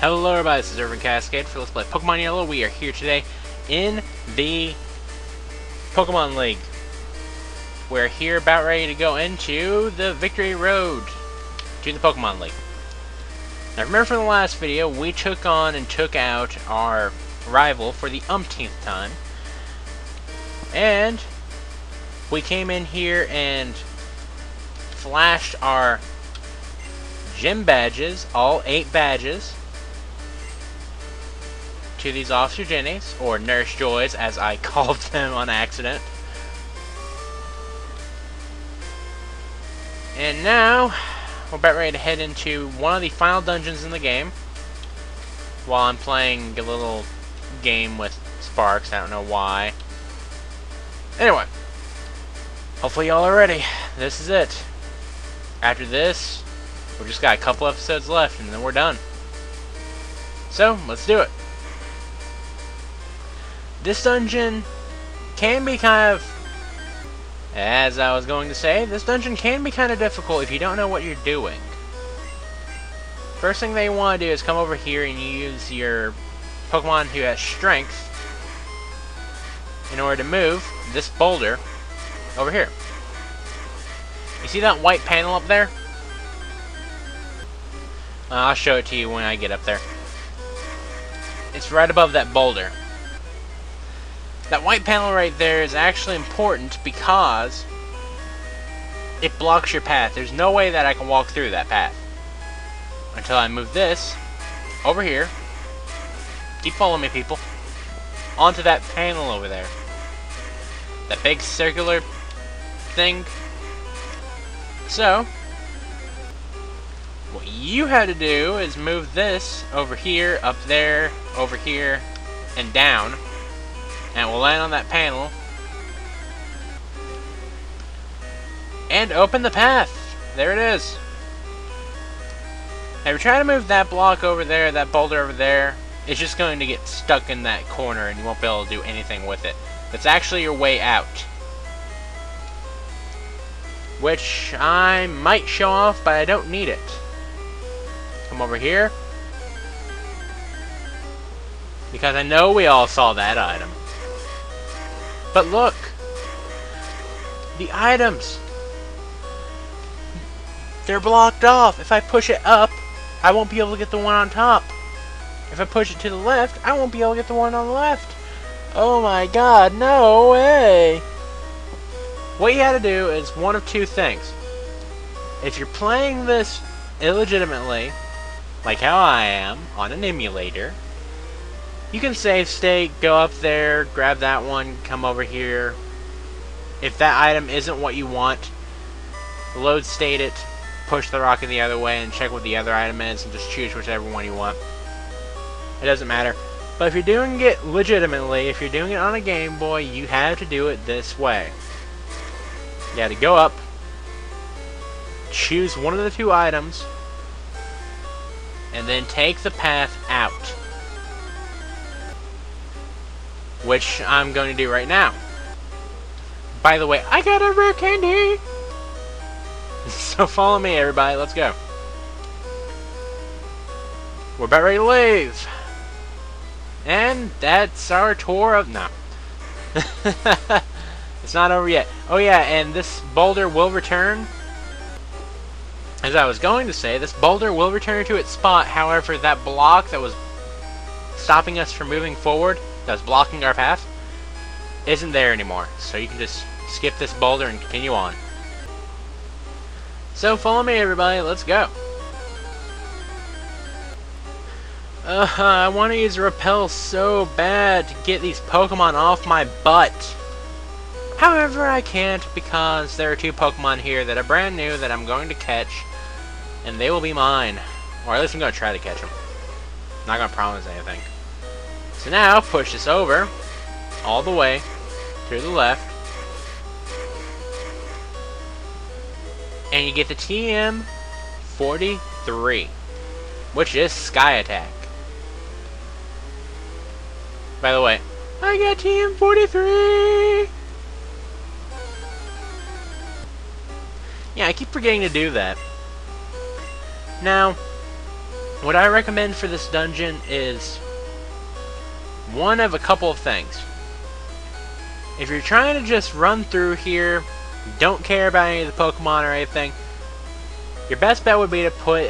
Hello everybody, this is Irvin Cascade for Let's Play Pokemon Yellow. We are here today in the Pokemon League. We're here about ready to go into the Victory Road to the Pokemon League. Now remember from the last video, we took on and took out our rival for the umpteenth time. And we came in here and flashed our gym badges, all 8 badges, to these Officer Jennies, or Nurse Joys as I called them on accident. And now, we're about ready to head into one of the final dungeons in the game, while I'm playing a little game with Sparks. I don't know why. Anyway, hopefully y'all are ready. This is it. After this, we've just got a couple episodes left and then we're done. So, let's do it. This dungeon can be kind of, as I was going to say, this dungeon can be kind of difficult if you don't know what you're doing. First thing they want to do is come over here and use your Pokemon who has strength in order to move this boulder over here. You see that white panel up there? I'll show it to you when I get up there. It's right above that boulder. That white panel right there is actually important because it blocks your path. There's no way that I can walk through that path until I move this over here. Keep following me, people. Onto that panel over there. That big circular thing. So, what you had to do is move this over here, up there, over here, and down. And we'll land on that panel. And open the path. There it is. Now, if you're trying to move that block over there, that boulder over there, it's just going to get stuck in that corner and you won't be able to do anything with it. That's actually your way out. Which I might show off, but I don't need it. Come over here. Because I know we all saw that item. But look, the items, they're blocked off. If I push it up, I won't be able to get the one on top. If I push it to the left, I won't be able to get the one on the left. Oh my god, no way. What you had to do is one of two things. If you're playing this illegitimately, like how I am, on an emulator, you can save state, go up there, grab that one, come over here. If that item isn't what you want, load state it, push the rocket the other way, and check what the other item is, and just choose whichever one you want. It doesn't matter. But if you're doing it legitimately, if you're doing it on a Game Boy, you have to do it this way. You have to go up, choose one of the 2 items, and then take the path out. Which I'm going to do right now. By the way, I got a rare candy! So follow me, everybody. Let's go. We're about ready to leave. And that's our tour of... No. It's not over yet. Oh yeah, and this boulder will return. As I was going to say, this boulder will return to its spot. However, that block that was stopping us from moving forward, that's blocking our path, isn't there anymore. So you can just skip this boulder and continue on. So follow me, everybody. Let's go. I want to use Repel so bad to get these Pokemon off my butt. However, I can't because there are 2 Pokemon here that are brand new that I'm going to catch, and they will be mine. Or at least I'm going to try to catch them. I'm not going to promise anything. So now, push this over, all the way, to the left, and you get the TM43, which is Sky Attack. By the way, I got TM43! Yeah, I keep forgetting to do that. Now, What I recommend for this dungeon is one of a couple of things. If you're trying to just run through here, don't care about any of the Pokemon or anything, your best bet would be to put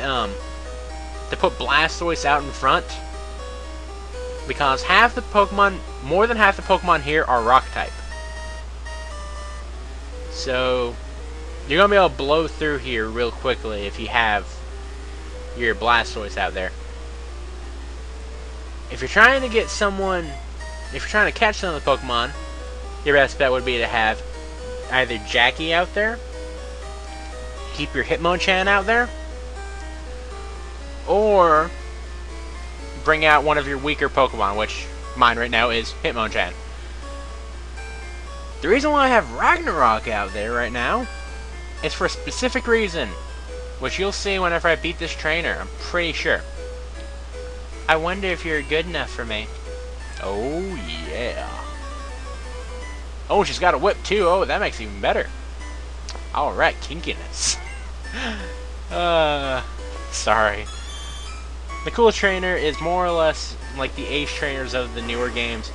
Blastoise out in front, because half the Pokemon, more than half the Pokemon here are Rock type. So you're gonna be able to blow through here real quickly if you have your Blastoise out there. If you're trying to get someone, if you're trying to catch some of the Pokemon, your best bet would be to have either Jackie out there, keep your Hitmonchan out there, or bring out one of your weaker Pokemon, which mine right now is Hitmonchan. The reason why I have Ragnarok out there right now is for a specific reason, which you'll see whenever I beat this trainer, I'm pretty sure. I wonder if you're good enough for me. Oh yeah. Oh, she's got a whip too. Oh, that makes it even better. Alright, kinkiness. Sorry. The cool trainer is more or less like the ace trainers of the newer games.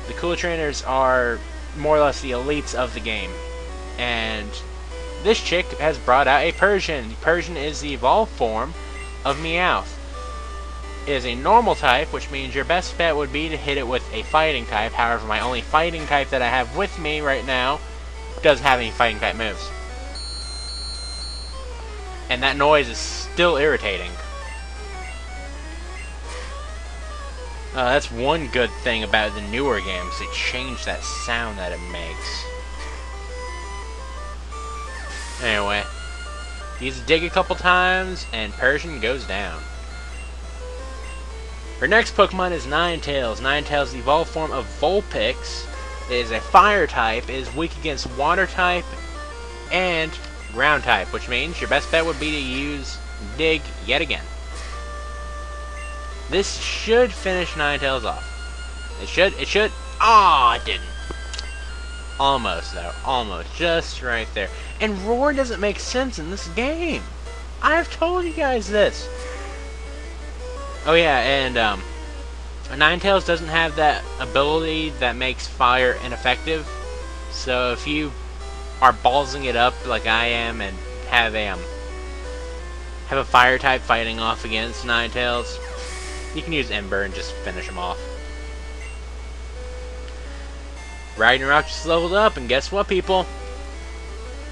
The cool trainers are more or less the elites of the game. And this chick has brought out a Persian. Persian is the evolved form of Meowth. It is a normal type, which means your best bet would be to hit it with a fighting type. However, my only fighting type that I have with me right now doesn't have any fighting type moves. And that noise is still irritating. That's one good thing about the newer games. They changed that sound that it makes. Anyway, use dig a couple times, and Persian goes down. Our next Pokemon is Ninetales. Ninetales is the evolved form of Vulpix. It is a fire type. It is weak against water type and ground type, which means your best bet would be to use dig yet again. This should finish Ninetales off. It should. Ah, it didn't. Almost, though. Almost. Just right there. And Roar doesn't make sense in this game. I've told you guys this. Oh yeah, and Ninetales doesn't have that ability that makes fire ineffective. So if you are ballsing it up like I am and have a fire type fighting off against Ninetales, you can use Ember and just finish him off. Ragnarok just leveled up, and guess what, people?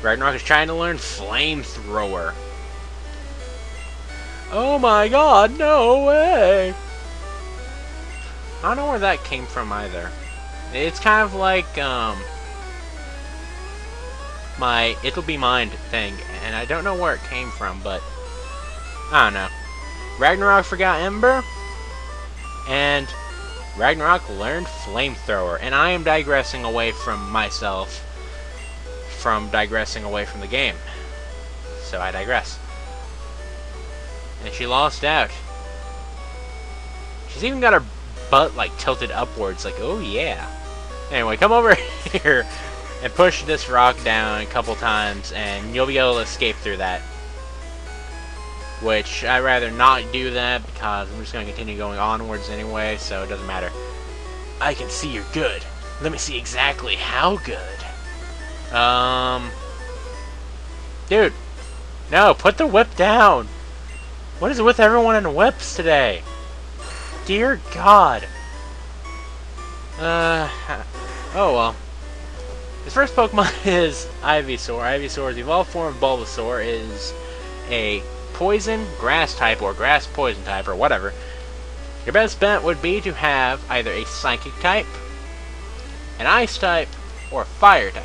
Ragnarok is trying to learn Flamethrower. Oh my god, no way! I don't know where that came from either. It's kind of like, my It'll Be Mine thing, and I don't know where it came from, but I don't know. Ragnarok forgot Ember, and Ragnarok learned Flamethrower, and I am digressing away from myself from digressing away from the game. So I digress. And she lost out. She's even got her butt like tilted upwards, like, oh yeah. Anyway, come over here and push this rock down a couple times and you'll be able to escape through that. Which I'd rather not do that because I'm just going to continue going onwards anyway, so it doesn't matter. I can see you're good. Let me see exactly how good. Dude. No, put the whip down. What is it with everyone in whips today? Dear God. Oh well. This first Pokemon is Ivysaur. Ivysaur's evolved form of Bulbasaur is a poison grass type or grass poison type or whatever. Your best bet would be to have either a psychic type, an ice type, or a fire type.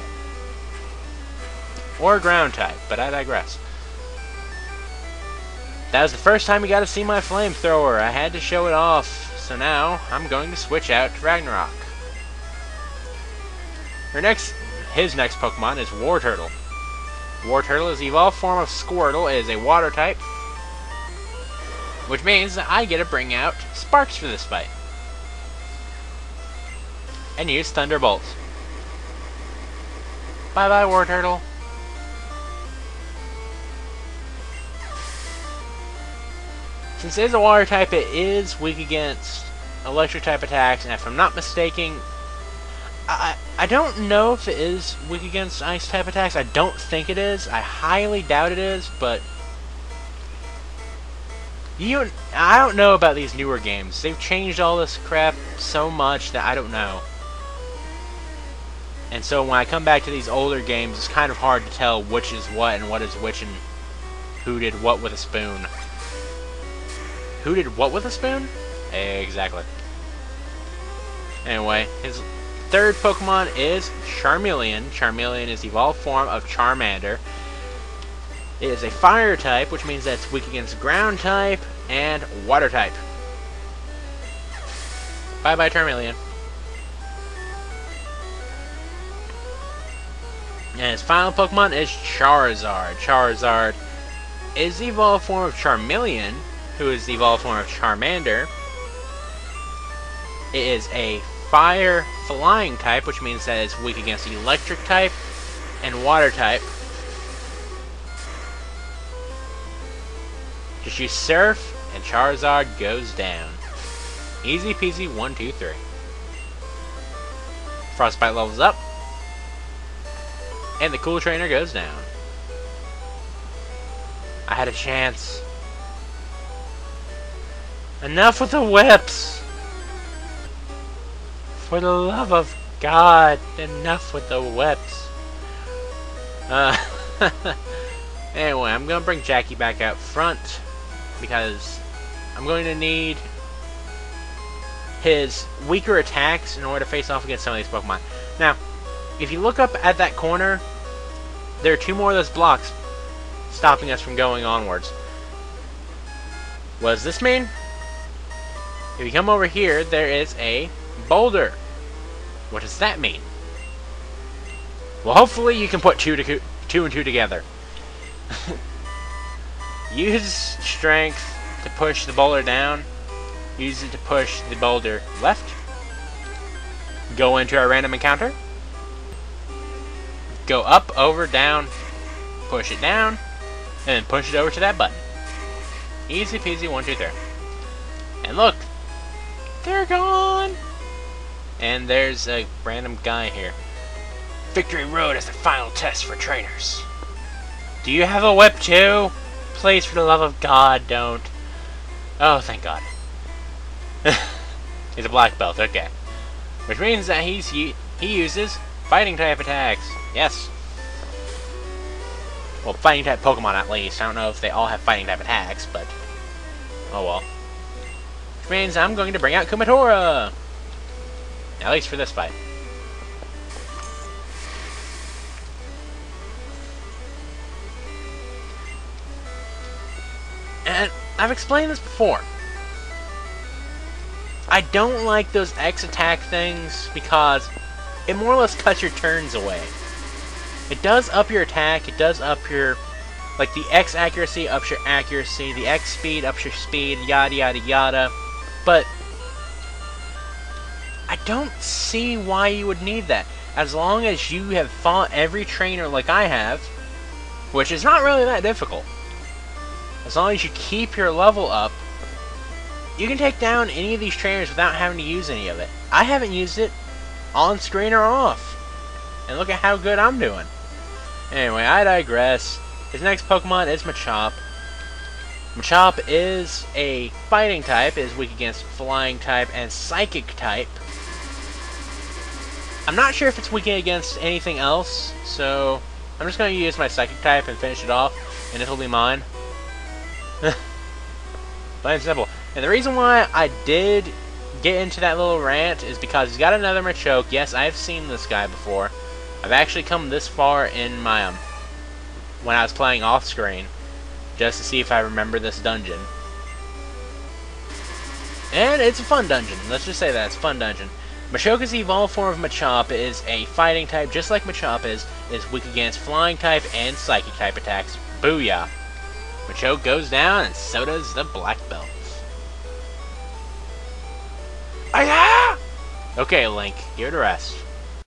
Or a ground type, but I digress. That was the first time you got to see my Flamethrower. I had to show it off, so now I'm going to switch out to Ragnarok. His next Pokemon is Wartortle. Wartortle is the evolved form of Squirtle. It is a water type, which means that I get to bring out Sparks for this fight. And use Thunderbolt. Bye-bye, Wartortle. Since it is a water type, it is weak against electric type attacks, and if I'm not mistaken, I don't know if it is weak against ice type attacks. I don't think it is. I highly doubt it is, but I don't know about these newer games. They've changed all this crap so much that I don't know. And so when I come back to these older games, it's kind of hard to tell which is what and what is which and who did what with a spoon. Who did what with a spoon? Exactly. Anyway, his third Pokemon is Charmeleon. Charmeleon is the evolved form of Charmander. It is a fire type, which means that it's weak against ground type and water type. Bye-bye, Charmeleon. And his final Pokemon is Charizard. Charizard is the evolved form of Charmeleon, who is the evolved form of Charmander. It is a fire flying type, which means that it's weak against electric type and water type. Just use Surf, and Charizard goes down. Easy peasy, 1, 2, 3. Frostbite levels up. And the Cool Trainer goes down. I had a chance. Enough with the whips! For the love of God, enough with the whips. Anyway, I'm going to bring Jackie back out front because I'm going to need his weaker attacks in order to face off against some of these Pokemon. Now, if you look up at that corner, there are 2 more of those blocks stopping us from going onwards. What does this mean? If you come over here, there is a boulder. What does that mean? Well, hopefully you can put two and two together. Use strength to push the boulder down. Use it to push the boulder left. Go into our random encounter. Go up, over, down, push it down, and then push it over to that button. Easy peasy, 1, 2, 3. And look! They're gone! And there's a random guy here. Victory Road is the final test for trainers. Do you have a whip too? Please, for the love of God, don't. Oh, thank God. He's a black belt, okay. Which means that he uses fighting type attacks. Yes. Well, fighting type Pokemon at least. I don't know if they all have fighting type attacks, but oh well. Which means I'm going to bring out Kumatora. At least for this fight. And I've explained this before. I don't like those X attack things because it more or less cuts your turns away. It does up your attack, it does up your, like the X accuracy ups your accuracy, the X speed ups your speed, yada yada yada, but I don't see why you would need that. As long as you have fought every trainer like I have, which is not really that difficult, as long as you keep your level up, you can take down any of these trainers without having to use any of it. I haven't used it on screen or off. And look at how good I'm doing. Anyway, I digress. His next Pokemon is Machop. Machop is a fighting type, is weak against flying type and psychic type. I'm not sure if it's weak against anything else, so I'm just going to use my psychic type and finish it off, and it'll be mine. Plain and simple. And the reason why I did get into that little rant is because he's got another Machoke. Yes, I've seen this guy before. I've actually come this far in my when I was playing off screen just to see if I remember this dungeon. And it's a fun dungeon. Let's just say that it's a fun dungeon. Machoke is the evolved form of Machop. It is a fighting type, just like Machop is weak against flying type and psychic type attacks. Booyah! Machoke goes down, and so does the black belt. Ah-ya! Okay, Link, give it a rest.